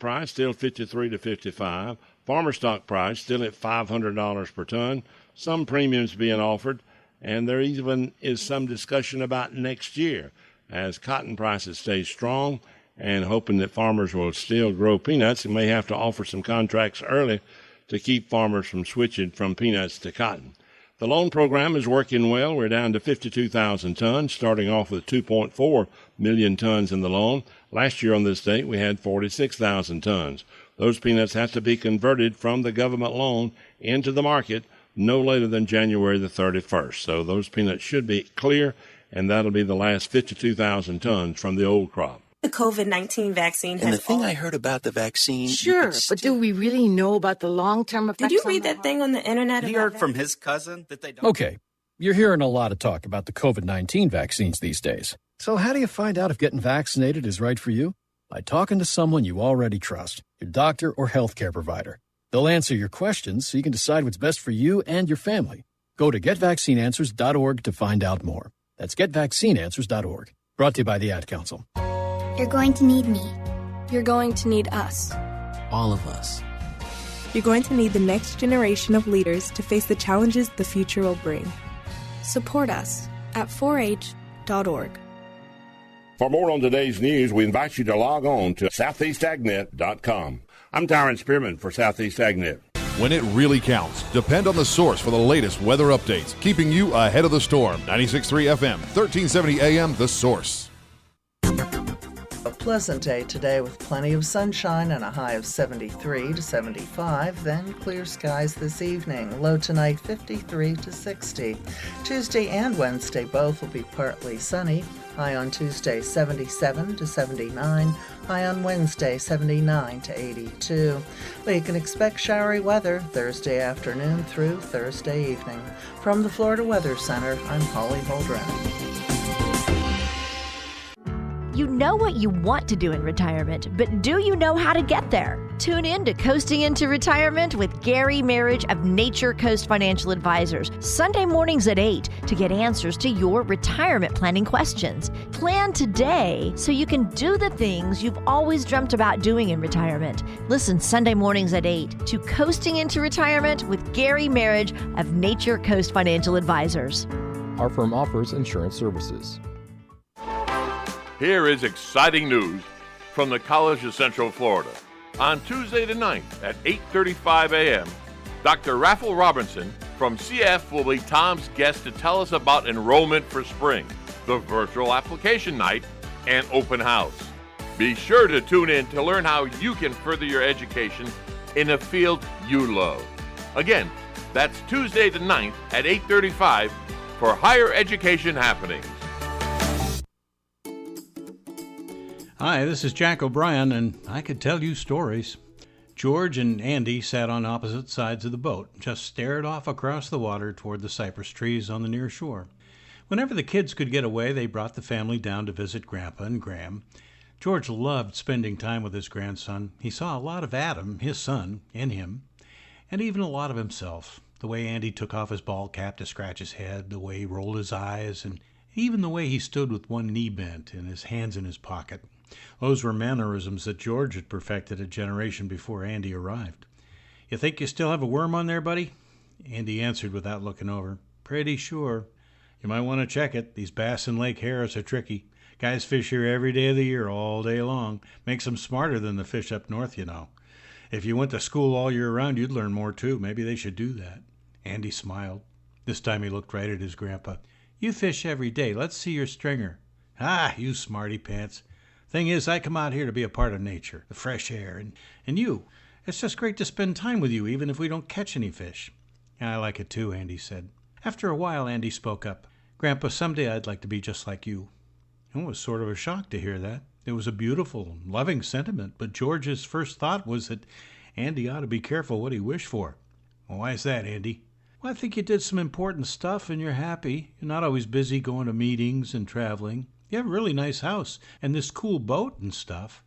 price still 53 to 55. Farmer stock price still at $500 per ton. Some premiums being offered, and there even is some discussion about next year as cotton prices stay strong, and hoping that farmers will still grow peanuts and may have to offer some contracts early to keep farmers from switching from peanuts to cotton. The loan program is working well. We're down to 52,000 tons, starting off with 2.4 million tons in the loan. Last year on this date, we had 46,000 tons. Those peanuts have to be converted from the government loan into the market no later than January the 31st. So those peanuts should be clear, and that'll be the last 52,000 tons from the old crop. The COVID-19 vaccine has... And the thing I heard about the vaccine... Sure, but do we really know about the long-term effects? Did you read that thing on the internet? He heard from his cousin that they don't... Okay, you're hearing a lot of talk about the COVID-19 vaccines these days. So how do you find out if getting vaccinated is right for you? By talking to someone you already trust, your doctor or healthcare provider. They'll answer your questions so you can decide what's best for you and your family. Go to GetVaccineAnswers.org to find out more. That's GetVaccineAnswers.org. Brought to you by the Ad Council. You're going to need me. You're going to need us. All of us. You're going to need the next generation of leaders to face the challenges the future will bring. Support us at 4h.org. For more on today's news, we invite you to log on to southeastagnet.com. I'm Tyron Spearman for Southeast AgNet. When it really counts, depend on the source for the latest weather updates, keeping you ahead of the storm. 96.3 FM, 1370 AM, The Source. A pleasant day today with plenty of sunshine and a high of 73 to 75, then clear skies this evening. Low tonight 53 to 60. Tuesday and Wednesday both will be partly sunny. High on Tuesday 77 to 79. High on Wednesday 79 to 82. But you can expect showery weather Thursday afternoon through Thursday evening. From the Florida Weather Center, I'm Holly Holdren. You know what you want to do in retirement, but do you know how to get there? Tune in to Coasting into Retirement with Gary Marriage of Nature Coast Financial Advisors, Sunday mornings at 8 to get answers to your retirement planning questions. Plan today so you can do the things you've always dreamt about doing in retirement. Listen Sunday mornings at 8 to Coasting into Retirement with Gary Marriage of Nature Coast Financial Advisors. Our firm offers insurance services. Here is exciting news from the College of Central Florida. On Tuesday the 9th at 8:35 a.m., Dr. Raffle Robinson from CF will be Tom's guest to tell us about enrollment for spring, the virtual application night, and open house. Be sure to tune in to learn how you can further your education in a field you love. Again, that's Tuesday the 9th at 8:35 for higher education happenings. Hi, this is Jack O'Brien, and I could tell you stories. George and Andy sat on opposite sides of the boat, just stared off across the water toward the cypress trees on the near shore. Whenever the kids could get away, they brought the family down to visit Grandpa and Gram. George loved spending time with his grandson. He saw a lot of Adam, his son, in him, and even a lot of himself. The way Andy took off his ball cap to scratch his head, the way he rolled his eyes, and even the way he stood with one knee bent and his hands in his pocket. Those were mannerisms that George had perfected a generation before Andy arrived. "You think you still have a worm on there, buddy?" Andy answered without looking over. "Pretty sure. You might want to check it. These bass in Lake Harris are tricky. Guys fish here every day of the year, all day long. Makes them smarter than the fish up north, you know. If you went to school all year round, you'd learn more, too. Maybe they should do that." Andy smiled. This time he looked right at his grandpa. "You fish every day. Let's see your stringer." "Ah, you smarty pants. Thing is, I come out here to be a part of nature, the fresh air, and you. It's just great to spend time with you, even if we don't catch any fish." "I like it too," Andy said. After a while, Andy spoke up. "Grandpa, someday I'd like to be just like you." It was sort of a shock to hear that. It was a beautiful, loving sentiment, but George's first thought was that Andy ought to be careful what he wished for. "Well, why is that, Andy?" "Well, I think you did some important stuff and you're happy. You're not always busy going to meetings and traveling. You have a really nice house and this cool boat and stuff.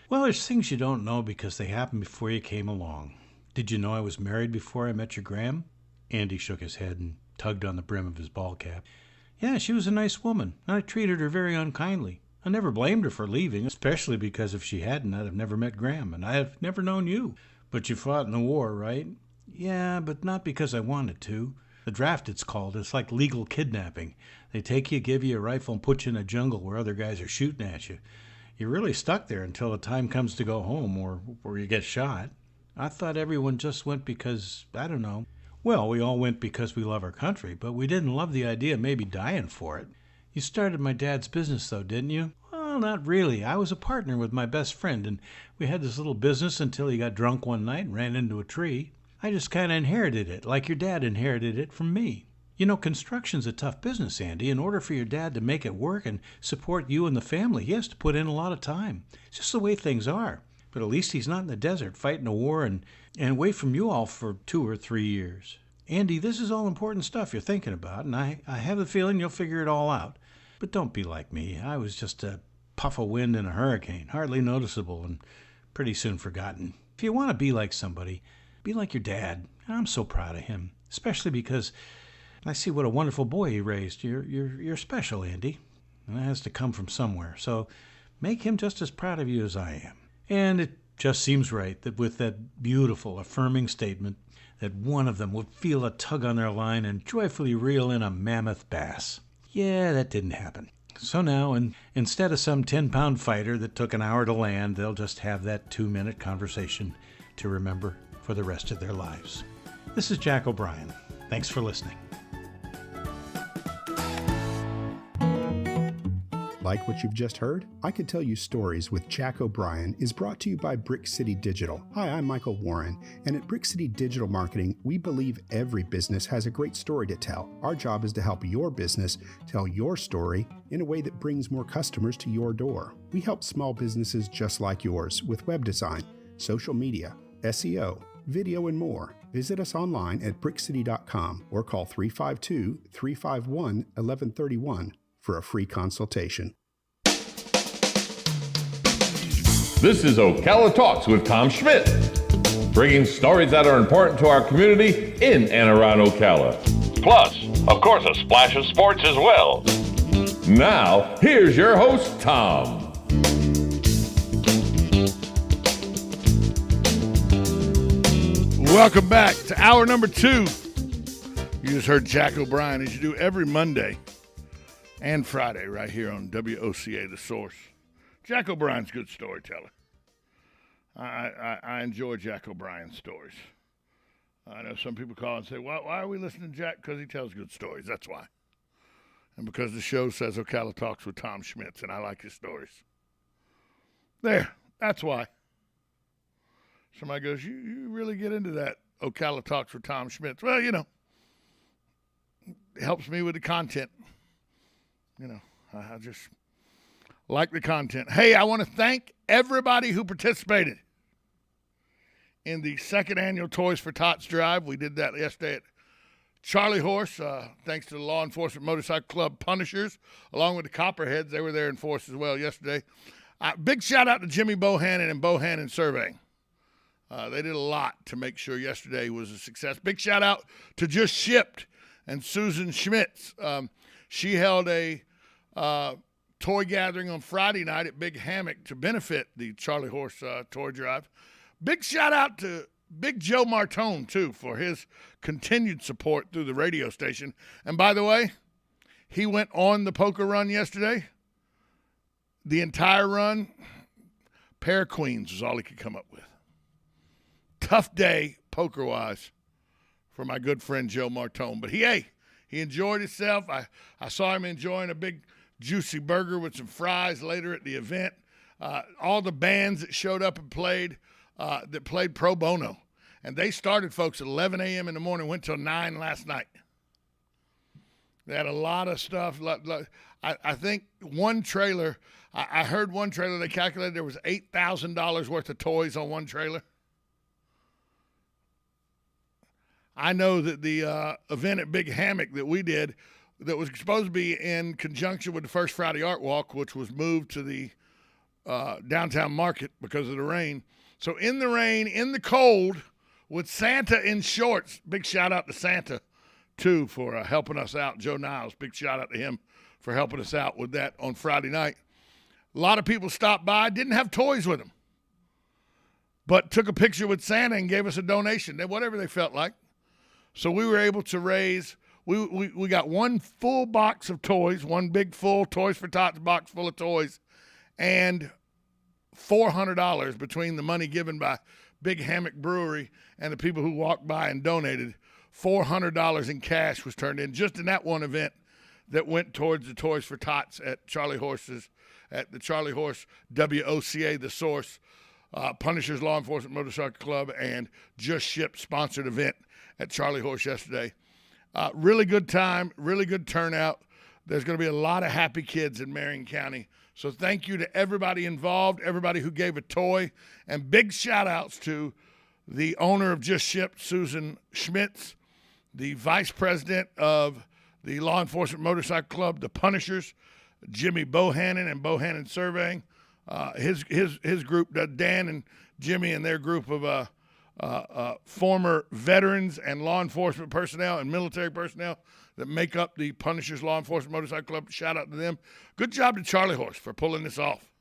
Well, there's things you don't know because they happened before you came along. Did you know I was married before I met your Gram?" Andy shook his head and tugged on the brim of his ball cap. "Yeah, she was a nice woman, and I treated her very unkindly. I never blamed her for leaving, especially because if she hadn't, I'd have never met Graham, and I'd have never known you. But you fought in the war, right? Yeah, but not because I wanted to. The draft, it's called. It's like legal kidnapping. They take you, give you a rifle, and put you in a jungle where other guys are shooting at you. You're really stuck there until the time comes to go home or you get shot. I thought everyone just went because, I don't know. Well, we all went because we love our country, but we didn't love the idea of maybe dying for it. You started my dad's business, though, didn't you? Well, not really. I was a partner with my best friend, and we had this little business until he got drunk one night and ran into a tree. I just kind of inherited it, like your dad inherited it from me. You know, construction's a tough business, Andy. In order for your dad to make it work and support you and the family, he has to put in a lot of time. It's just the way things are. But at least he's not in the desert fighting a war and away from you all for 2 or 3 years. Andy, this is all important stuff you're thinking about, and I have the feeling you'll figure it all out. But don't be like me. I was just a puff of wind in a hurricane, hardly noticeable and pretty soon forgotten. If you want to be like somebody, be like your dad. I'm so proud of him, especially because I see what a wonderful boy he raised. You're special, Andy, and that has to come from somewhere. So make him just as proud of you as I am. And it just seems right that with that beautiful, affirming statement, that one of them would feel a tug on their line and joyfully reel in a mammoth bass. Yeah, that didn't happen. So now, instead of some 10-pound fighter that took an hour to land, they'll just have that 2-minute conversation to remember for the rest of their lives. This is Jack O'Brien. Thanks for listening. Like what you've just heard? I Could Tell You Stories with Jack O'Brien is brought to you by Brick City Digital. Hi, I'm Michael Warren, and at Brick City Digital Marketing, we believe every business has a great story to tell. Our job is to help your business tell your story in a way that brings more customers to your door. We help small businesses just like yours with web design, social media, SEO, video, and more. Visit us online at brickcity.com or call 352-351-1131 for a free consultation. This is Ocala Talks with Tom Schmidt, bringing stories that are important to our community in and around Ocala. Plus, of course, a splash of sports as well. Now, here's your host, Tom. Welcome back to hour number 2. You just heard Jack O'Brien, as you do every Monday and Friday right here on WOCA, The Source. Jack O'Brien's a good storyteller. I enjoy Jack O'Brien's stories. I know some people call and say, why are we listening to Jack? Because he tells good stories. That's why. And because the show says Ocala Talks with Tom Schmitz, and I like his stories. There. That's why. Somebody goes, you really get into that Ocala Talks with Tom Schmitz. Well, you know, it helps me with the content. You know, I just like the content. Hey, I want to thank everybody who participated in the second annual Toys for Tots drive. We did that yesterday at Charlie Horse, thanks to the Law Enforcement Motorcycle Club Punishers, along with the Copperheads. They were there in force as well yesterday. Big shout out to Jimmy Bohannon and Bohannon Surveying. They did a lot to make sure yesterday was a success. Big shout out to Just Shipped and Susan Schmitz. She held a toy gathering on Friday night at Big Hammock to benefit the Charlie Horse toy drive. Big shout out to Big Joe Martone, too, for his continued support through the radio station. And by the way, he went on the poker run yesterday. The entire run, pair of queens was all he could come up with. Tough day, poker-wise, for my good friend Joe Martone. But he enjoyed himself. I saw him enjoying a big juicy burger with some fries later at the event. All the bands that showed up and played, that played pro bono. And they started, folks, at 11 a.m. in the morning, went till 9 last night. They had a lot of stuff. I think one trailer, I heard one trailer, they calculated there was $8,000 worth of toys on one trailer. I know that the event at Big Hammock that we did, that was supposed to be in conjunction with the First Friday Art Walk, which was moved to the downtown market because of the rain. So in the rain, in the cold, with Santa in shorts, big shout out to Santa, too, for helping us out. Joe Niles, big shout out to him for helping us out with that on Friday night. A lot of people stopped by, didn't have toys with them, but took a picture with Santa and gave us a donation, whatever they felt like. So we were able to raise, we got one full box of toys, one big full Toys for Tots box full of toys, and $400 between the money given by Big Hammock Brewery and the people who walked by and donated. $400 in cash was turned in just in that one event that went towards the Toys for Tots at Charlie Horse's, at the Charlie Horse WOCA, the Source, Punishers Law Enforcement Motorcycle Club, and Just Ship sponsored event at Charlie Horse yesterday. Really good time, really good turnout. There's going to be a lot of happy kids in Marion County. So thank you to everybody involved, everybody who gave a toy, and big shout-outs to the owner of Just Ship, Susan Schmitz, the vice president of the Law Enforcement Motorcycle Club, the Punishers, Jimmy Bohannon and Bohannon Surveying. His group, Dan and Jimmy and their group of former veterans and law enforcement personnel and military personnel that make up the Punishers Law Enforcement Motorcycle Club. Shout out to them. Good job to Charlie Horse for pulling this off.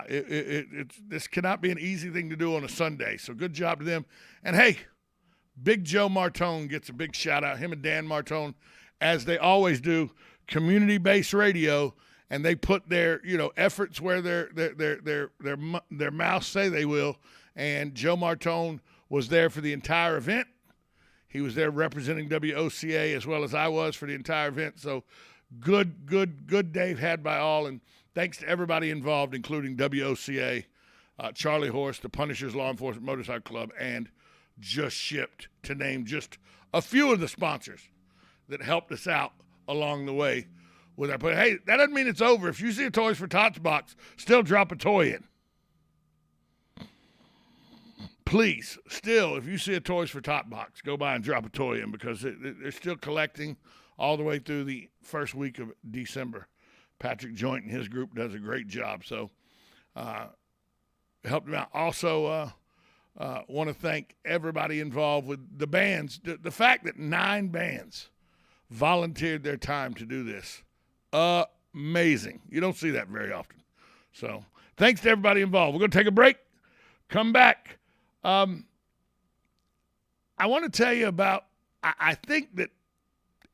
This cannot be an easy thing to do on a Sunday, so good job to them. And hey, Big Joe Martone gets a big shout out. Him and Dan Martone, as they always do, community-based radio, and they put their efforts where their mouths say they will. And Joe Martone was there for the entire event. He was there representing WOCA as well as I was for the entire event. So good day had by all, and thanks to everybody involved, including WOCA, Charlie Horse, the Punishers Law Enforcement Motorcycle Club, and Just Shipped, to name just a few of the sponsors that helped us out along the way with that. But hey, that doesn't mean it's over. If you see a Toys for Tots box, still drop a toy in. Please, still, if you see a Toys for Tot box, go by and drop a toy in, because they're still collecting all the way through the first week of December. Patrick Joint and his group does a great job, so helped them out. Also, want to thank everybody involved with the bands. The fact that 9 bands volunteered their time to do this, amazing. You don't see that very often. So thanks to everybody involved. We're going to take a break, come back. I want to tell you about, I think that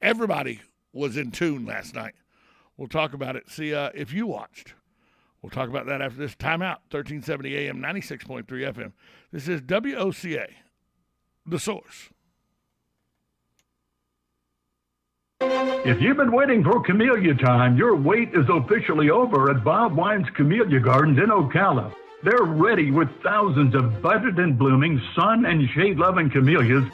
everybody was in tune last night. We'll talk about it. See if you watched. We'll talk about that after this timeout. 1370 AM, 96.3 FM. This is WOCA, The Source. If you've been waiting for camellia time, your wait is officially over at Bob Wine's Camellia Gardens in Ocala. They're ready with thousands of budded and blooming sun and shade-loving camellias